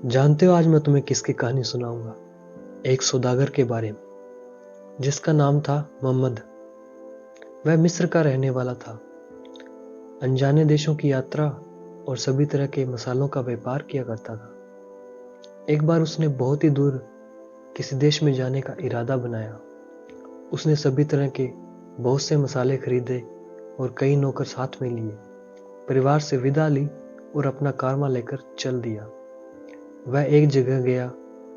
जानते हो आज मैं तुम्हें किसकी कहानी सुनाऊंगा। एक सौदागर के बारे में जिसका नाम था मोहम्मद। वह मिस्र का रहने वाला था। अनजाने देशों की यात्रा और सभी तरह के मसालों का व्यापार किया करता था। एक बार उसने बहुत ही दूर किसी देश में जाने का इरादा बनाया। उसने सभी तरह के बहुत से मसाले खरीदे और कई नौकर साथ में लिए। परिवार से विदा ली और अपना कारवां लेकर चल दिया। वह एक जगह गया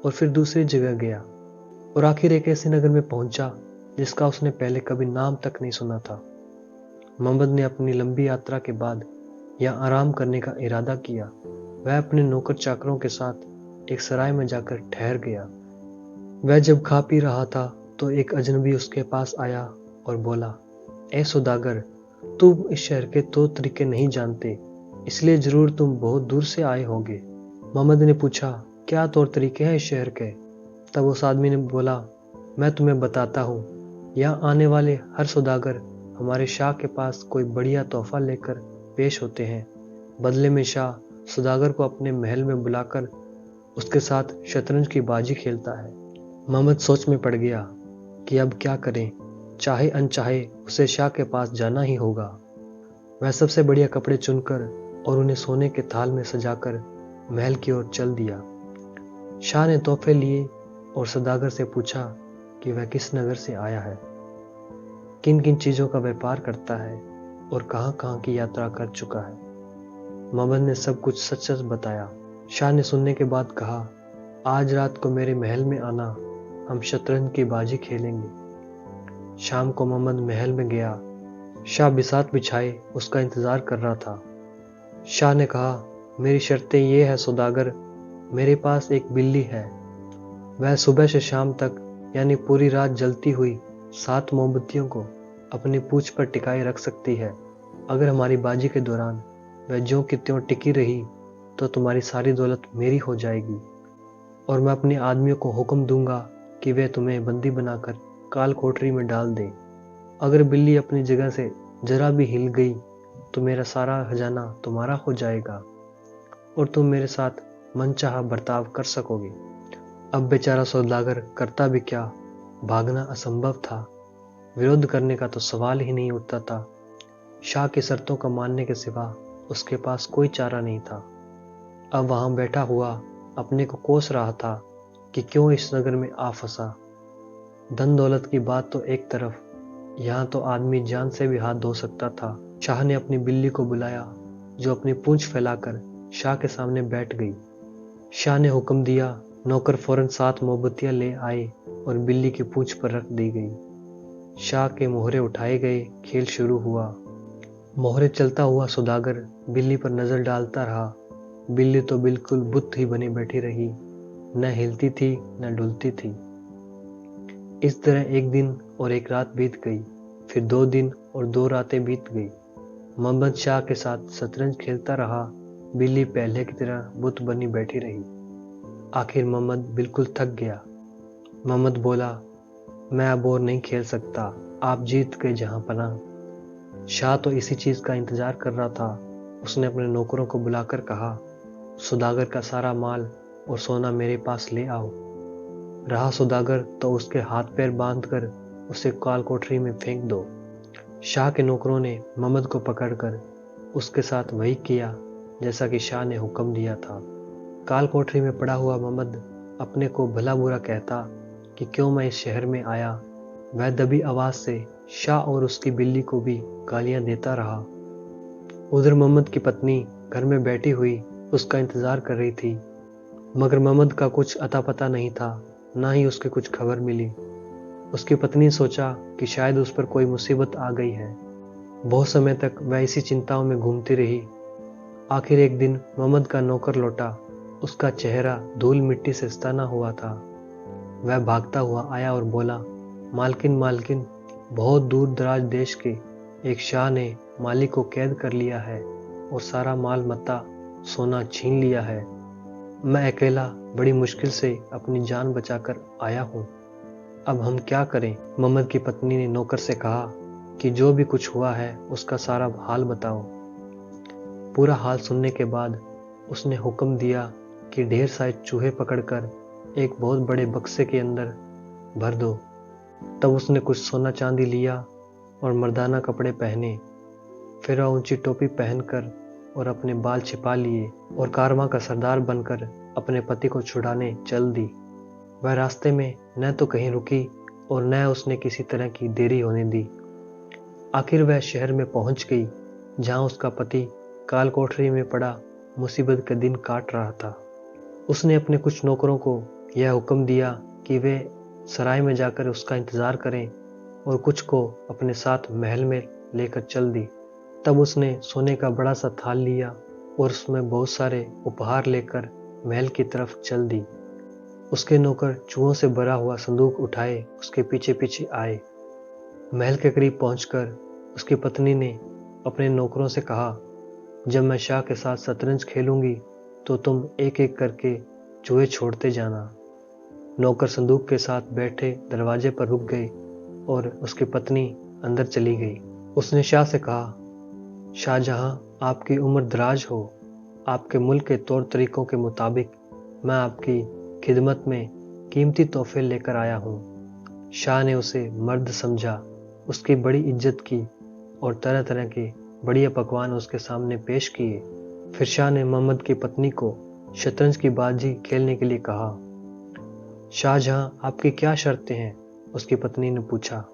और फिर दूसरी जगह गया और आखिर एक ऐसे नगर में पहुंचा जिसका उसने पहले कभी नाम तक नहीं सुना था। मोहम्मद ने अपनी लंबी यात्रा के बाद यहाँ आराम करने का इरादा किया। वह अपने नौकर चाकरों के साथ एक सराय में जाकर ठहर गया। वह जब खा पी रहा था तो एक अजनबी उसके पास आया और बोला, ए सौदागर, तुम इस शहर के तौर तरीके नहीं जानते, इसलिए जरूर तुम बहुत दूर से आए होगे। मोहम्मद ने पूछा, क्या तौर तरीके हैं इस शहर के? तब उस आदमी ने बोला, मैं तुम्हें बताता हूँ। यहाँ आने वाले हर सौदागर हमारे शाह के पास कोई बढ़िया तोहफा लेकर पेश होते हैं। बदले में शाह सौदागर को अपने महल में बुलाकर उसके साथ शतरंज की बाजी खेलता है। मोहम्मद सोच में पड़ गया कि अब क्या करें। चाहे अनचाहे उसे शाह के पास जाना ही होगा। वह सबसे बढ़िया कपड़े चुनकर और उन्हें सोने के थाल में सजाकर महल की ओर चल दिया। शाह ने तोहफे लिए और सौदागर से पूछा कि वह किस नगर से आया है, किन किन चीजों का व्यापार करता है और कहां कहां की यात्रा कर चुका है। मोहम्मद ने सब कुछ सच सच बताया। शाह ने सुनने के बाद कहा, आज रात को मेरे महल में आना, हम शतरंज की बाजी खेलेंगे। शाम को मोहम्मद महल में गया। शाह बिसात बिछाए उसका इंतजार कर रहा था। शाह ने कहा, मेरी शर्तें ये है सौदागर, मेरे पास एक बिल्ली है। वह सुबह से शाम तक यानी पूरी रात जलती हुई 7 मोमबत्तियों को अपनी पूंछ पर टिकाए रख सकती है। अगर हमारी बाजी के दौरान वह ज्यों की त्यों टिकी रही तो तुम्हारी सारी दौलत मेरी हो जाएगी और मैं अपने आदमियों को हुक्म दूंगा कि वे तुम्हें बंदी बनाकर काल कोठरी में डाल दें। अगर बिल्ली अपनी जगह से जरा भी हिल गई तो मेरा सारा खजाना तुम्हारा हो जाएगा और तुम मेरे साथ मनचाहा बर्ताव कर सकोगे। अब बेचारा सौदागर करता भी क्या, भागना असंभव था। विरोध करने का तो सवाल ही नहीं उठता था। शाह की शर्तों का मानने के सिवा उसके पास कोई चारा नहीं था। अब वहां बैठा हुआ अपने को कोस रहा था कि क्यों इस नगर में आ फंसा। धन दौलत की बात तो एक तरफ, यहाँ तो आदमी जान से भी हाथ धो सकता था। शाह ने अपनी बिल्ली को बुलाया जो अपनी पूंछ फैलाकर शाह के सामने बैठ गई। शाह ने हुक्म दिया, नौकर फौरन 7 मोमबत्तियां ले आए और बिल्ली की पूंछ पर रख दी गई। शाह के मोहरे उठाए गए, खेल शुरू हुआ। मोहरे चलता हुआ सौदागर बिल्ली पर नजर डालता रहा। बिल्ली तो बिल्कुल बुत ही बनी बैठी रही, न हिलती थी न डुलती थी। इस तरह एक दिन और एक रात बीत गई, फिर 2 दिन और 2 रातें बीत गई। मोहम्मद शाह के साथ शतरंज खेलता रहा। बिल्ली पहले की तरह बुत बनी बैठी रही। आखिर मोहम्मद बिल्कुल थक गया। मोहम्मद बोला, मैं अब और नहीं खेल सकता, आप जीत गए जहां पनाह। शाह तो इसी चीज का इंतजार कर रहा था। उसने अपने नौकरों को बुलाकर कहा, सौदागर का सारा माल और सोना मेरे पास ले आओ। रहा सौदागर तो उसके हाथ पैर बांधकर उसे काल कोठरी में फेंक दो। शाह के नौकरों ने मोहम्मद को पकड़कर उसके साथ वही किया जैसा कि शाह ने हुक्म दिया था। काल कोठरी में पड़ा हुआ मोहम्मद अपने को भला बुरा कहता कि क्यों मैं इस शहर में आया। वह दबी आवाज से शाह और उसकी बिल्ली को भी गालियां देता रहा। उधर मोहम्मद की पत्नी घर में बैठी हुई उसका इंतजार कर रही थी, मगर मोहम्मद का कुछ अता पता नहीं था, ना ही उसकी कुछ खबर मिली। उसकी पत्नी सोचा कि शायद उस पर कोई मुसीबत आ गई है। बहुत समय तक वह इसी चिंताओं में घूमती रही। आखिर एक दिन मोहम्मद का नौकर लौटा। उसका चेहरा धूल मिट्टी से सना हुआ था। वह भागता हुआ आया और बोला, मालकिन मालकिन, बहुत दूर दराज देश के एक शाह ने मालिक को कैद कर लिया है और सारा माल मत्ता सोना छीन लिया है। मैं अकेला बड़ी मुश्किल से अपनी जान बचाकर आया हूँ। अब हम क्या करें? मोहम्मद की पत्नी ने नौकर से कहा कि जो भी कुछ हुआ है उसका सारा हाल बताओ। पूरा हाल सुनने के बाद उसने हुक्म दिया कि कि ढेर सारे चूहे पकड़कर एक बहुत बड़े बक्से के अंदर भर दो। तब उसने कुछ सोना चांदी लिया और मर्दाना कपड़े पहने। फिर वह ऊंची टोपी पहनकर और अपने बाल छिपा लिए और कारवां का सरदार बनकर अपने पति को छुड़ाने चल दी। वह रास्ते में न तो कहीं रुकी और न उसने किसी तरह की देरी होने दी। आखिर वह शहर में पहुंच गई, जहां उसका पति काल कोठरी में पड़ा मुसीबत के दिन काट रहा था। उसने अपने कुछ नौकरों को यह हुक्म दिया कि वे सराय में जाकर उसका इंतजार करें और कुछ को अपने साथ महल में लेकर चल दी। तब उसने सोने का बड़ा सा थाल लिया और उसमें बहुत सारे उपहार लेकर महल की तरफ चल दी। उसके नौकर चूहों से भरा हुआ संदूक उठाए उसके पीछे पीछे आए। महल के करीब पहुंचकर उसकी पत्नी ने अपने नौकरों से कहा, जब मैं शाह के साथ शतरंज खेलूंगी तो तुम एक एक करके चूहे छोड़ते जाना। नौकर संदूक के साथ बैठे दरवाजे पर रुक गए और उसकी पत्नी अंदर चली गई। उसने शाह से कहा, शाहजहां, आपकी उम्र दराज हो। आपके मुल्क के तौर तरीकों के मुताबिक मैं आपकी खिदमत में कीमती तोहफे लेकर आया हूँ। शाह ने उसे मर्द समझा, उसकी बड़ी इज्जत की और तरह तरह के बढ़िया पकवान उसके सामने पेश किए। फिर शाह ने मोहम्मद की पत्नी को शतरंज की बाजी खेलने के लिए कहा। शाहजहां, आपकी क्या शर्तें हैं? उसकी पत्नी ने पूछा।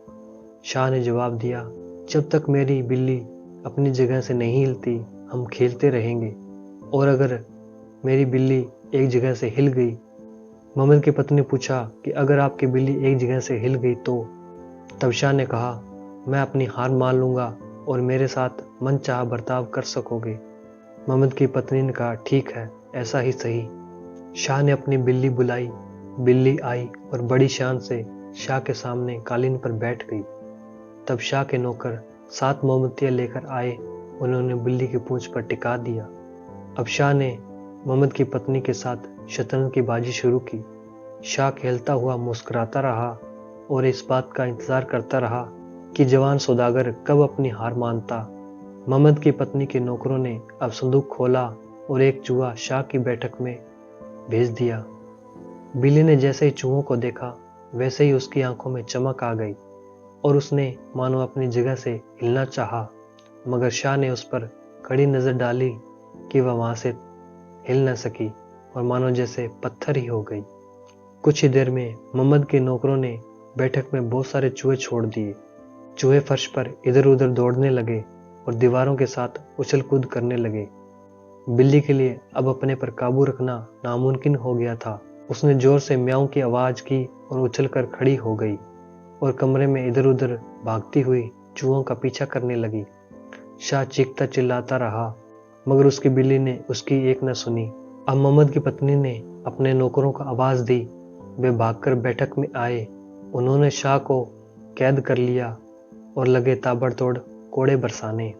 शाह ने जवाब दिया, जब तक मेरी बिल्ली अपनी जगह से नहीं हिलती हम खेलते रहेंगे, और अगर मेरी बिल्ली एक जगह से हिल गई। मोहम्मद की पत्नी ने पूछा कि अगर आपकी बिल्ली एक जगह से हिल गई तो? तब शाह ने कहा, मैं अपनी हार मान लूंगा और मेरे साथ मनचाहा बर्ताव कर सकोगे। मोहम्मद की पत्नी ने कहा, ठीक है, ऐसा ही सही। शाह ने अपनी बिल्ली बुलाई। बिल्ली आई और बड़ी शान से शाह के सामने कालीन पर बैठ गई। तब शाह के नौकर 7 मोमबत्तियां लेकर आए, उन्होंने बिल्ली की पूंछ पर टिका दिया। अब शाह ने मोहम्मद की पत्नी के साथ शतरंज की बाजी शुरू की। शाह खेलता हुआ मुस्कुराता रहा और इस बात का इंतजार करता रहा कि जवान सौदागर कब अपनी हार मानता। मोहम्मद की पत्नी के नौकरों ने अब संदूक खोला और एक चूहा शाह की बैठक में भेज दिया। बिल्ली ने जैसे ही चूहों को देखा वैसे ही उसकी आंखों में चमक आ गई और उसने मानो अपनी जगह से हिलना चाहा, मगर शाह ने उस पर कड़ी नजर डाली कि वह वहां से हिल न सकी और मानो जैसे पत्थर ही हो गई। कुछ ही देर में मोहम्मद के नौकरों ने बैठक में बहुत सारे चूहे छोड़ दिए। चूहे फर्श पर इधर उधर दौड़ने लगे और दीवारों के साथ उछल कूद करने लगे। बिल्ली के लिए अब अपने पर काबू रखना नामुमकिन हो गया था। उसने जोर से म्याऊं की आवाज की और उछलकर खड़ी हो गई और कमरे में इधर उधर भागती हुई चूहों का पीछा करने लगी। शाह चीखता चिल्लाता रहा, मगर उसकी बिल्ली ने उसकी एक न सुनी। अब मोहम्मद की पत्नी ने अपने नौकरों को आवाज दी। वे भागकर बैठक में आए। उन्होंने शाह को कैद कर लिया और लगे ताबड़तोड़ कोड़े बरसाने।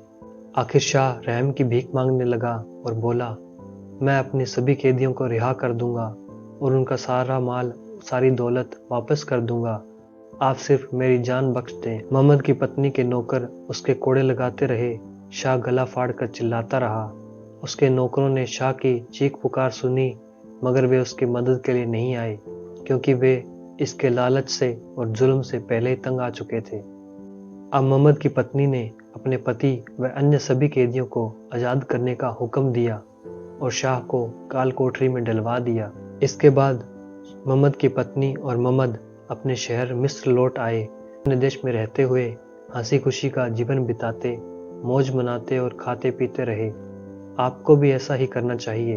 आखिर शाह रहम की भीख मांगने लगा और बोला, मैं अपने सभी कैदियों को रिहा कर दूंगा और उनका सारा माल, सारी दौलत वापस कर दूंगा। आप सिर्फ मेरी जान बख्श दें। मोहम्मद की पत्नी के नौकर उसके कोड़े लगाते रहे। शाह गला फाड़कर चिल्लाता रहा। उसके नौकरों ने शाह की चीख पुकार सुनी, मगर वे उसकी मदद के लिए नहीं आए, क्योंकि वे इसके लालच से और जुल्म से पहले ही तंग आ चुके थे। अब मोहम्मद की पत्नी ने अपने पति व अन्य सभी कैदियों को आजाद करने का हुक्म दिया और शाह को काल कोठरी में डलवा दिया। इसके बाद मोहम्मद की पत्नी और मोहम्मद अपने शहर मिस्र लौट आए। अपने देश में रहते हुए हंसी खुशी का जीवन बिताते, मौज मनाते और खाते पीते रहे। आपको भी ऐसा ही करना चाहिए।